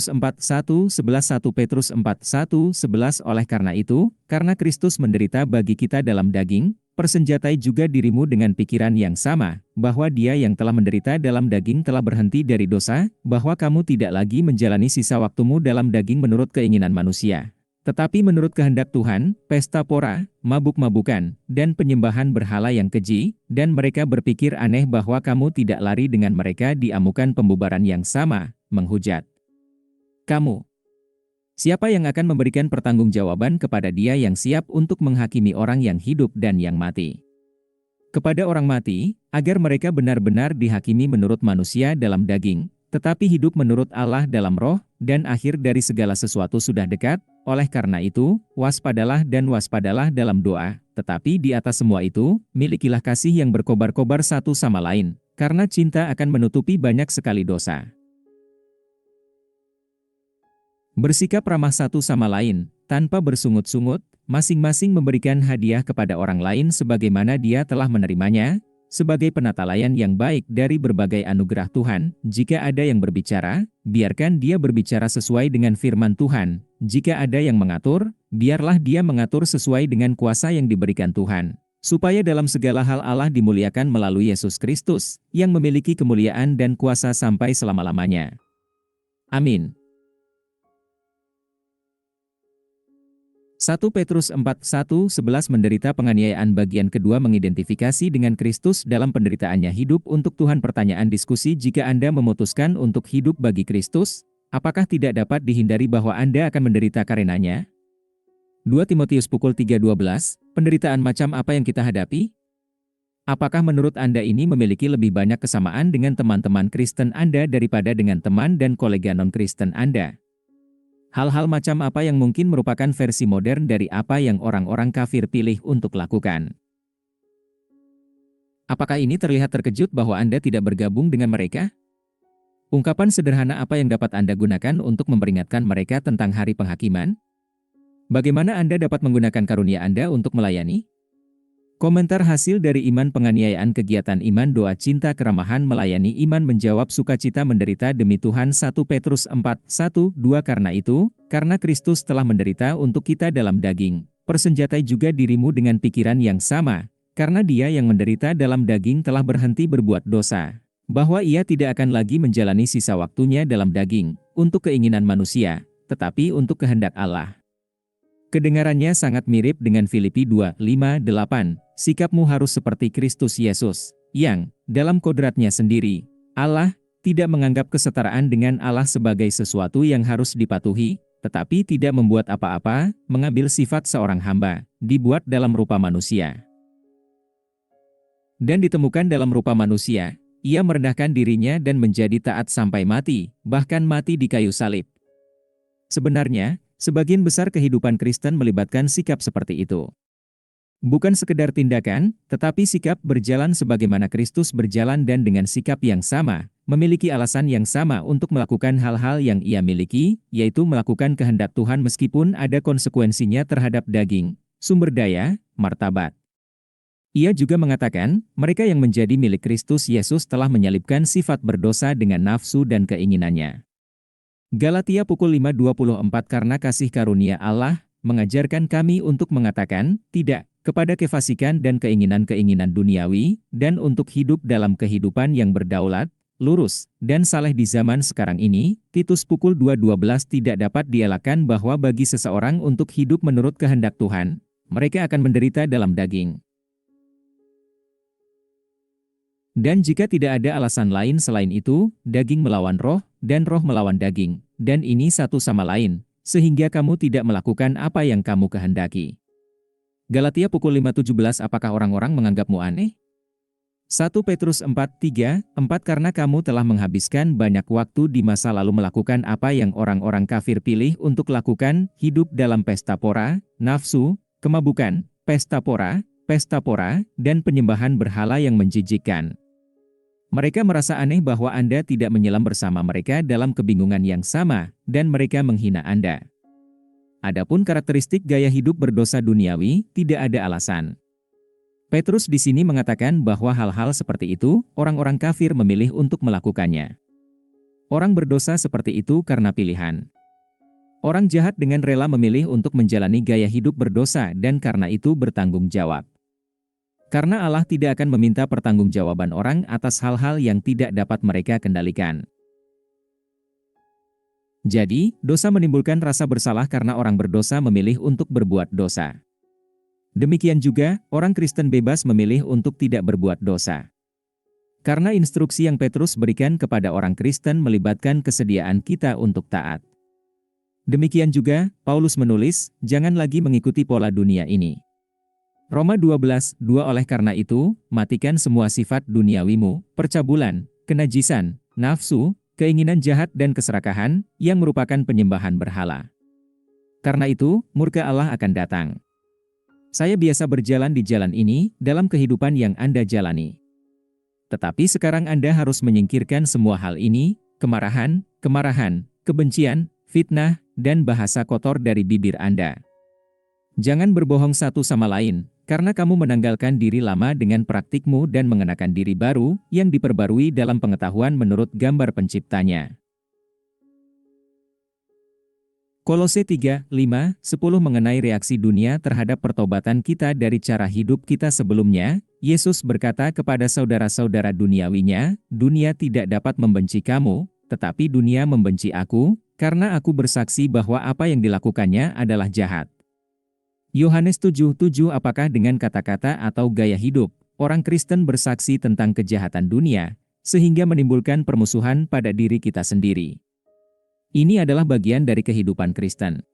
Petrus 4:1-11 1 Petrus 4:1-11 Oleh karena itu, karena Kristus menderita bagi kita dalam daging, persenjatai juga dirimu dengan pikiran yang sama, bahwa Dia yang telah menderita dalam daging telah berhenti dari dosa, bahwa kamu tidak lagi menjalani sisa waktumu dalam daging menurut keinginan manusia. Tetapi menurut kehendak Tuhan, pesta pora, mabuk-mabukan, dan penyembahan berhala yang keji, dan mereka berpikir aneh bahwa kamu tidak lari dengan mereka di amukan pembubaran yang sama, menghujat. Kamu. Siapa yang akan memberikan pertanggungjawaban kepada Dia yang siap untuk menghakimi orang yang hidup dan yang mati? Kepada orang mati, agar mereka benar-benar dihakimi menurut manusia dalam daging, tetapi hidup menurut Allah dalam roh, dan akhir dari segala sesuatu sudah dekat. Oleh karena itu, waspadalah dan waspadalah dalam doa, tetapi di atas semua itu, milikilah kasih yang berkobar-kobar satu sama lain, karena cinta akan menutupi banyak sekali dosa. Bersikap ramah satu sama lain, tanpa bersungut-sungut, masing-masing memberikan hadiah kepada orang lain sebagaimana dia telah menerimanya, sebagai penatalayan yang baik dari berbagai anugerah Tuhan. Jika ada yang berbicara, biarkan dia berbicara sesuai dengan firman Tuhan. Jika ada yang mengatur, biarlah dia mengatur sesuai dengan kuasa yang diberikan Tuhan, supaya dalam segala hal Allah dimuliakan melalui Yesus Kristus, yang memiliki kemuliaan dan kuasa sampai selama-lamanya. Amin. 1 Petrus 4:1-11 Menderita penganiayaan bagian kedua mengidentifikasi dengan Kristus dalam penderitaannya hidup untuk Tuhan. Pertanyaan diskusi: jika Anda memutuskan untuk hidup bagi Kristus, apakah tidak dapat dihindari bahwa Anda akan menderita karenanya? 2 Timotius pukul 3:12, penderitaan macam apa yang kita hadapi? Apakah menurut Anda ini memiliki lebih banyak kesamaan dengan teman-teman Kristen Anda daripada dengan teman dan kolega non-Kristen Anda? Hal-hal macam apa yang mungkin merupakan versi modern dari apa yang orang-orang kafir pilih untuk lakukan? Apakah ini terlihat terkejut bahwa Anda tidak bergabung dengan mereka? Ungkapan sederhana apa yang dapat Anda gunakan untuk memperingatkan mereka tentang hari penghakiman? Bagaimana Anda dapat menggunakan karunia Anda untuk melayani? Komentar hasil dari iman penganiayaan: kegiatan iman, doa, cinta, keramahan, melayani, iman, menjawab, sukacita, menderita demi Tuhan. 1 Petrus 4:1-2 Karena itu, karena Kristus telah menderita untuk kita dalam daging, persenjatai juga dirimu dengan pikiran yang sama, karena Dia yang menderita dalam daging telah berhenti berbuat dosa, bahwa Ia tidak akan lagi menjalani sisa waktunya dalam daging, untuk keinginan manusia, tetapi untuk kehendak Allah. Kedengarannya sangat mirip dengan Filipi 2:5-8, sikapmu harus seperti Kristus Yesus, yang, dalam kodratnya sendiri, Allah, tidak menganggap kesetaraan dengan Allah sebagai sesuatu yang harus dipatuhi, tetapi tidak membuat apa-apa, mengambil sifat seorang hamba, dibuat dalam rupa manusia. Dan ditemukan dalam rupa manusia, Ia merendahkan dirinya dan menjadi taat sampai mati, bahkan mati di kayu salib. Sebenarnya, sebagian besar kehidupan Kristen melibatkan sikap seperti itu. Bukan sekedar tindakan, tetapi sikap berjalan sebagaimana Kristus berjalan dan dengan sikap yang sama, memiliki alasan yang sama untuk melakukan hal-hal yang Ia miliki, yaitu melakukan kehendak Tuhan meskipun ada konsekuensinya terhadap daging, sumber daya, martabat. Ia juga mengatakan, mereka yang menjadi milik Kristus Yesus telah menyalibkan sifat berdosa dengan nafsu dan keinginannya. Galatia pukul 5:24 Karena kasih karunia Allah, mengajarkan kami untuk mengatakan, tidak, kepada kefasikan dan keinginan-keinginan duniawi, dan untuk hidup dalam kehidupan yang berdaulat, lurus, dan saleh di zaman sekarang ini. Titus pukul 2:12 Tidak dapat dielakkan bahwa bagi seseorang untuk hidup menurut kehendak Tuhan, mereka akan menderita dalam daging. Dan jika tidak ada alasan lain selain itu, daging melawan roh, dan roh melawan daging, dan ini satu sama lain, sehingga kamu tidak melakukan apa yang kamu kehendaki. Galatia pukul 5:17 Apakah orang-orang menganggapmu aneh? 1 Petrus 4:3-4 Karena kamu telah menghabiskan banyak waktu di masa lalu melakukan apa yang orang-orang kafir pilih untuk lakukan, hidup dalam pesta pora, nafsu, kemabukan, pesta pora, dan penyembahan berhala yang menjijikkan. Mereka merasa aneh bahwa Anda tidak menyelam bersama mereka dalam kebingungan yang sama, dan mereka menghina Anda. Adapun karakteristik gaya hidup berdosa duniawi, tidak ada alasan. Petrus di sini mengatakan bahwa hal-hal seperti itu, orang-orang kafir memilih untuk melakukannya. Orang berdosa seperti itu karena pilihan. Orang jahat dengan rela memilih untuk menjalani gaya hidup berdosa dan karena itu bertanggung jawab. Karena Allah tidak akan meminta pertanggungjawaban orang atas hal-hal yang tidak dapat mereka kendalikan. Jadi, dosa menimbulkan rasa bersalah karena orang berdosa memilih untuk berbuat dosa. Demikian juga, orang Kristen bebas memilih untuk tidak berbuat dosa. Karena instruksi yang Petrus berikan kepada orang Kristen melibatkan kesediaan kita untuk taat. Demikian juga, Paulus menulis, jangan lagi mengikuti pola dunia ini. Roma 12:2 Oleh karena itu, matikan semua sifat duniawimu, percabulan, kenajisan, nafsu, keinginan jahat dan keserakahan, yang merupakan penyembahan berhala. Karena itu, murka Allah akan datang. Saya biasa berjalan di jalan ini, dalam kehidupan yang Anda jalani. Tetapi sekarang Anda harus menyingkirkan semua hal ini, kemarahan, kebencian, fitnah, dan bahasa kotor dari bibir Anda. Jangan berbohong satu sama lain, karena kamu menanggalkan diri lama dengan praktikmu dan mengenakan diri baru, yang diperbarui dalam pengetahuan menurut gambar penciptanya. Kolose 3:5-10 mengenai reaksi dunia terhadap pertobatan kita dari cara hidup kita sebelumnya, Yesus berkata kepada saudara-saudara duniawinya, dunia tidak dapat membenci kamu, tetapi dunia membenci aku, karena aku bersaksi bahwa apa yang dilakukannya adalah jahat. Yohanes 7:7 Apakah dengan kata-kata atau gaya hidup, orang Kristen bersaksi tentang kejahatan dunia, sehingga menimbulkan permusuhan pada diri kita sendiri? Ini adalah bagian dari kehidupan Kristen.